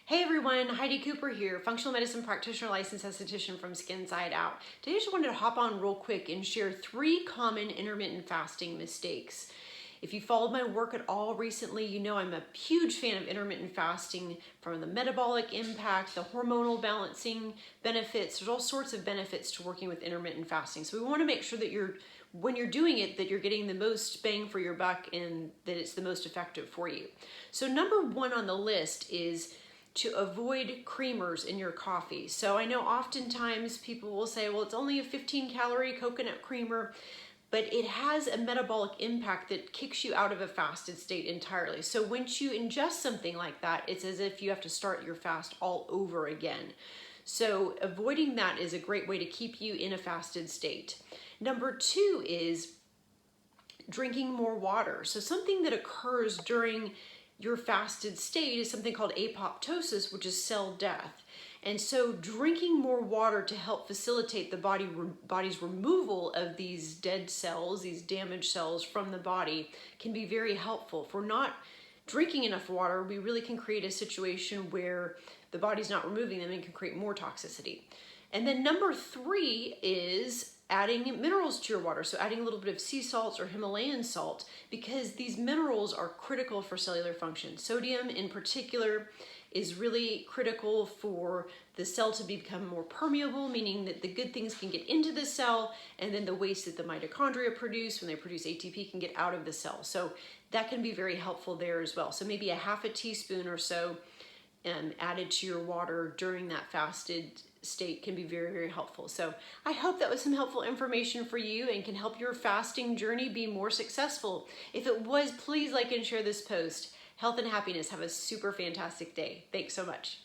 Hey everyone, Heidi Cooper here, functional medicine practitioner, licensed esthetician from Skin Side Out. Today I just wanted to hop on real quick and share 3 common intermittent fasting mistakes. If you followed my work at all recently, you know I'm a huge fan of intermittent fasting, from the metabolic impact, the hormonal balancing benefits. There's all sorts of benefits to working with intermittent fasting. So we want to make sure that when you're doing it, that you're getting the most bang for your buck and that it's the most effective for you. So number 1 on the list is to avoid creamers in your coffee. So I know oftentimes people will say, well, it's only a 15-calorie coconut creamer, but it has a metabolic impact that kicks you out of a fasted state entirely. So once you ingest something like that, it's as if you have to start your fast all over again. So avoiding that is a great way to keep you in a fasted state. Number 2 is drinking more water. So something that occurs during your fasted state is something called apoptosis, which is cell death. And so drinking more water to help facilitate the body's removal of these dead cells, these damaged cells from the body, can be very helpful. If we're not drinking enough water, we really can create a situation where the body's not removing them and can create more toxicity. And then number 3 is adding minerals to your water. So adding a little bit of sea salts or Himalayan salt, because these minerals are critical for cellular function. Sodium in particular is really critical for the cell to become more permeable, meaning that the good things can get into the cell, and then the waste that the mitochondria produce when they produce ATP can get out of the cell. So that can be very helpful there as well. So maybe a half a teaspoon or so added to your water during that fasted state can be very, very helpful. So I hope that was some helpful information for you and can help your fasting journey be more successful. If it was, please like and share this post. Health and happiness. Have a super fantastic day. Thanks so much.